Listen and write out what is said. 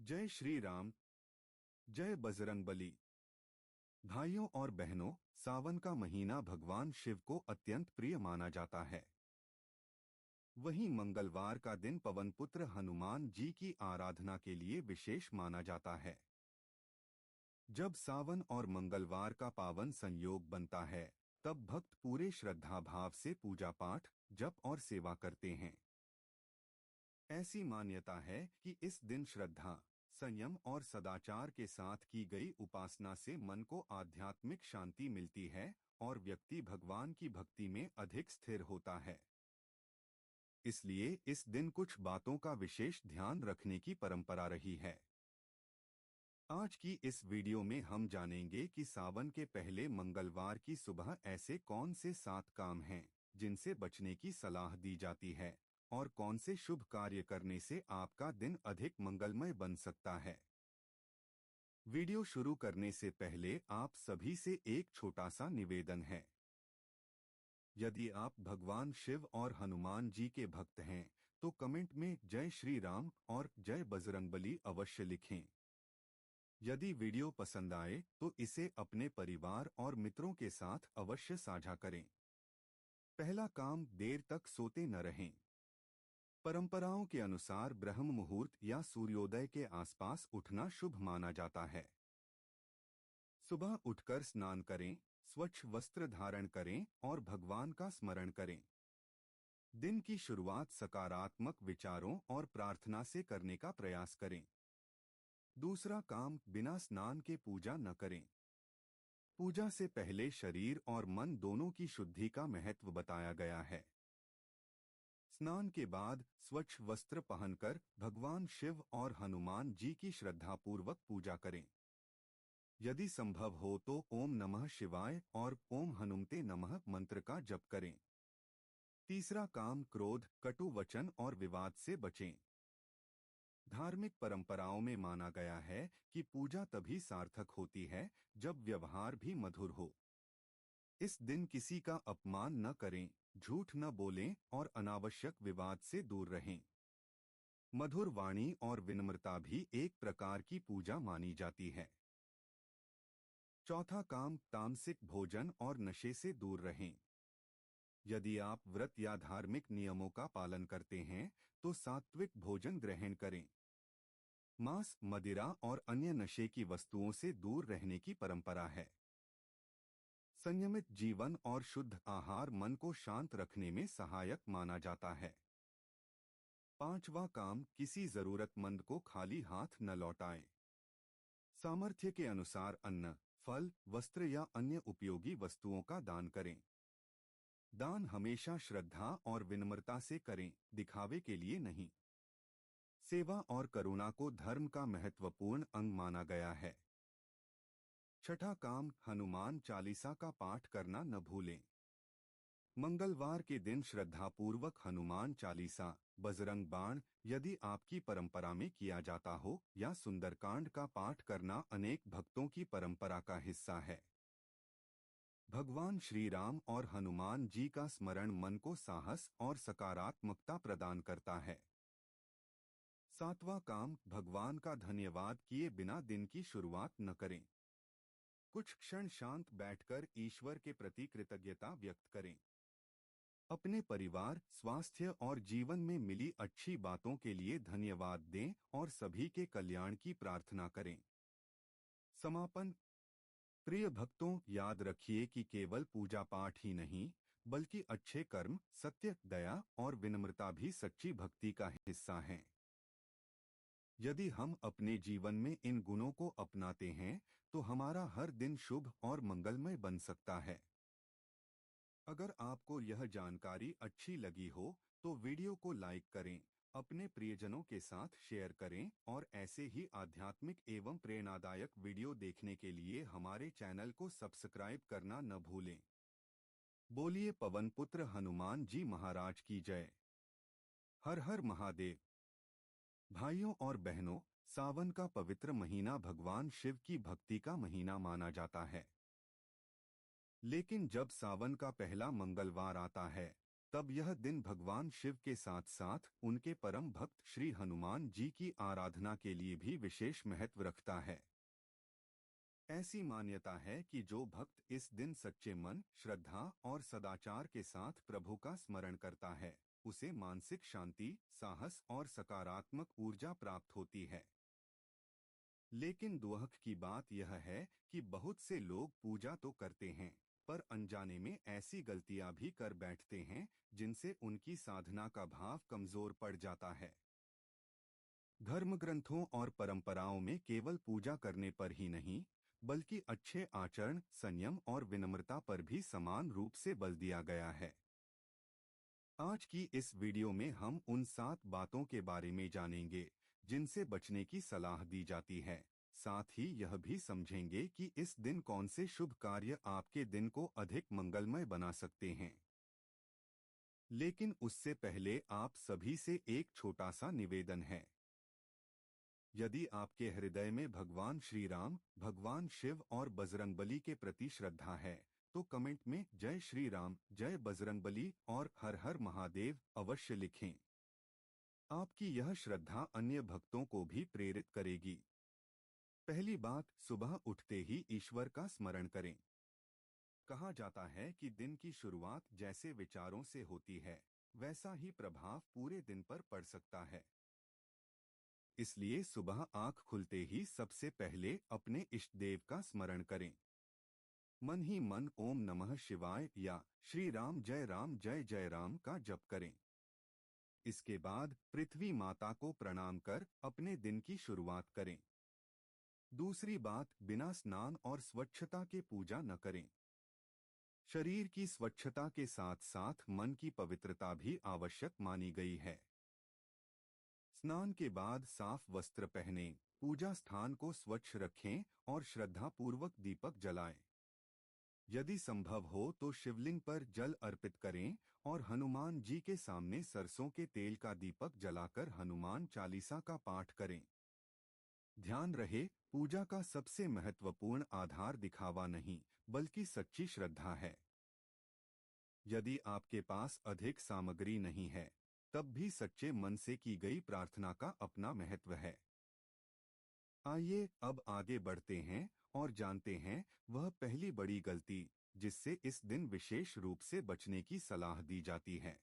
जय श्री राम। जय बजरंगबली। भाइयों और बहनों, सावन का महीना भगवान शिव को अत्यंत प्रिय माना जाता है। वहीं मंगलवार का दिन पवन पुत्र हनुमान जी की आराधना के लिए विशेष माना जाता है। जब सावन और मंगलवार का पावन संयोग बनता है, तब भक्त पूरे श्रद्धा भाव से पूजा पाठ, जप और सेवा करते हैं। ऐसी मान्यता है कि इस दिन श्रद्धा, संयम और सदाचार के साथ की गई उपासना से मन को आध्यात्मिक शांति मिलती है और व्यक्ति भगवान की भक्ति में अधिक स्थिर होता है। इसलिए इस दिन कुछ बातों का विशेष ध्यान रखने की परंपरा रही है। आज की इस वीडियो में हम जानेंगे कि सावन के पहले मंगलवार की सुबह ऐसे कौन से 7 काम हैं जिनसे बचने की सलाह दी जाती है और कौन से शुभ कार्य करने से आपका दिन अधिक मंगलमय बन सकता है। वीडियो शुरू करने से पहले आप सभी से एक छोटा सा निवेदन है। यदि आप भगवान शिव और हनुमान जी के भक्त हैं, तो कमेंट में जय श्री राम और जय बजरंगबली अवश्य लिखें। यदि वीडियो पसंद आए तो इसे अपने परिवार और मित्रों के साथ अवश्य साझा करें। पहला काम, देर तक सोते न रहें। परंपराओं के अनुसार ब्रह्म मुहूर्त या सूर्योदय के आसपास उठना शुभ माना जाता है। सुबह उठकर स्नान करें, स्वच्छ वस्त्र धारण करें और भगवान का स्मरण करें। दिन की शुरुआत सकारात्मक विचारों और प्रार्थना से करने का प्रयास करें। दूसरा काम, बिना स्नान के पूजा न करें। पूजा से पहले शरीर और मन दोनों की शुद्धि का महत्व बताया गया है। स्नान के बाद स्वच्छ वस्त्र पहनकर भगवान शिव और हनुमान जी की श्रद्धापूर्वक पूजा करें। यदि संभव हो तो ओम नमः शिवाय और ओम हनुमते नमः मंत्र का जप करें। तीसरा काम, क्रोध, कटु वचन और विवाद से बचें। धार्मिक परंपराओं में माना गया है कि पूजा तभी सार्थक होती है जब व्यवहार भी मधुर हो। इस दिन किसी का अपमान न करें, झूठ न बोलें और अनावश्यक विवाद से दूर रहें। मधुर वाणी और विनम्रता भी एक प्रकार की पूजा मानी जाती है। चौथा काम, तामसिक भोजन और नशे से दूर रहें। यदि आप व्रत या धार्मिक नियमों का पालन करते हैं, तो सात्विक भोजन ग्रहण करें। मांस, मदिरा और अन्य नशे की वस्तुओं से दूर रहने की परंपरा है। संयमित जीवन और शुद्ध आहार मन को शांत रखने में सहायक माना जाता है। पांचवा काम, किसी जरूरतमंद को खाली हाथ न लौटाएं। सामर्थ्य के अनुसार अन्न, फल, वस्त्र या अन्य उपयोगी वस्तुओं का दान करें। दान हमेशा श्रद्धा और विनम्रता से करें, दिखावे के लिए नहीं। सेवा और करुणा को धर्म का महत्वपूर्ण अंग माना गया है। छठा काम, हनुमान चालीसा का पाठ करना न भूलें। मंगलवार के दिन श्रद्धापूर्वक हनुमान चालीसा, बजरंग बाण यदि आपकी परंपरा में किया जाता हो, या सुंदरकांड का पाठ करना अनेक भक्तों की परंपरा का हिस्सा है। भगवान श्री राम और हनुमान जी का स्मरण मन को साहस और सकारात्मकता प्रदान करता है। सातवां काम, भगवान का धन्यवाद किए बिना दिन की शुरुआत न करें। कुछ क्षण शांत बैठकर ईश्वर के प्रति कृतज्ञता व्यक्त करें। अपने परिवार, स्वास्थ्य और जीवन में मिली अच्छी बातों के लिए धन्यवाद दें और सभी के कल्याण की प्रार्थना करें। समापन, प्रिय भक्तों, याद रखिए कि केवल पूजा पाठ ही नहीं, बल्कि अच्छे कर्म, सत्य, दया और विनम्रता भी सच्ची भक्ति का हिस्सा हैं। यदि हम अपने जीवन में इन गुणों को अपनाते हैं, तो हमारा हर दिन शुभ और मंगलमय बन सकता है। अगर आपको यह जानकारी अच्छी लगी हो, तो वीडियो को लाइक करें, अपने प्रियजनों के साथ शेयर करें और ऐसे ही आध्यात्मिक एवं प्रेरणादायक वीडियो देखने के लिए हमारे चैनल को सब्सक्राइब करना न भूलें। बोलिए पवन पुत्र हनुमान जी महाराज की जय। हर हर महादेव। भाइयों और बहनों, सावन का पवित्र महीना भगवान शिव की भक्ति का महीना माना जाता है। लेकिन जब सावन का पहला मंगलवार आता है, तब यह दिन भगवान शिव के साथ साथ उनके परम भक्त श्री हनुमान जी की आराधना के लिए भी विशेष महत्व रखता है। ऐसी मान्यता है कि जो भक्त इस दिन सच्चे मन, श्रद्धा और सदाचार के साथ प्रभु का स्मरण करता है, उसे मानसिक शांति, साहस और सकारात्मक ऊर्जा प्राप्त होती है। लेकिन दुख की बात यह है कि बहुत से लोग पूजा तो करते हैं, पर अनजाने में ऐसी गलतियां भी कर बैठते हैं जिनसे उनकी साधना का भाव कमजोर पड़ जाता है। धर्म ग्रंथों और परंपराओं में केवल पूजा करने पर ही नहीं, बल्कि अच्छे आचरण, संयम और विनम्रता पर भी समान रूप से बल दिया गया है। आज की इस वीडियो में हम उन 7 बातों के बारे में जानेंगे जिनसे बचने की सलाह दी जाती है। साथ ही यह भी समझेंगे कि इस दिन कौन से शुभ कार्य आपके दिन को अधिक मंगलमय बना सकते हैं। लेकिन उससे पहले आप सभी से एक छोटा सा निवेदन है। यदि आपके हृदय में भगवान श्री राम, भगवान शिव और बजरंगबली के प्रति श्रद्धा है, तो कमेंट में जय श्री राम, जय बजरंगबली और हर हर महादेव अवश्य लिखें। आपकी यह श्रद्धा अन्य भक्तों को भी प्रेरित करेगी। पहली बात, सुबह उठते ही ईश्वर का स्मरण करें। कहा जाता है कि दिन की शुरुआत जैसे विचारों से होती है, वैसा ही प्रभाव पूरे दिन पर पड़ सकता है। इसलिए सुबह आंख खुलते ही सबसे पहले अपने इष्ट देव का स्मरण करें। मन ही मन ओम नमः शिवाय या श्री राम जय जय राम का जप करें। इसके बाद पृथ्वी माता को प्रणाम कर अपने दिन की शुरुआत करें। दूसरी बात, बिना स्नान और स्वच्छता के पूजा न करें। शरीर की स्वच्छता के साथ साथ मन की पवित्रता भी आवश्यक मानी गई है। स्नान के बाद साफ वस्त्र पहनें, पूजा स्थान को स्वच्छ रखें और श्रद्धापूर्वक दीपक जलाएं। यदि संभव हो तो शिवलिंग पर जल अर्पित करें और हनुमान जी के सामने सरसों के तेल का दीपक जलाकर हनुमान चालीसा का पाठ करें। ध्यान रहे, पूजा का सबसे महत्वपूर्ण आधार दिखावा नहीं, बल्कि सच्ची श्रद्धा है। यदि आपके पास अधिक सामग्री नहीं है, तब भी सच्चे मन से की गई प्रार्थना का अपना महत्व है। आइए अब आगे बढ़ते हैं और जानते हैं वह पहली बड़ी गलती जिससे इस दिन विशेष रूप से बचने की सलाह दी जाती है।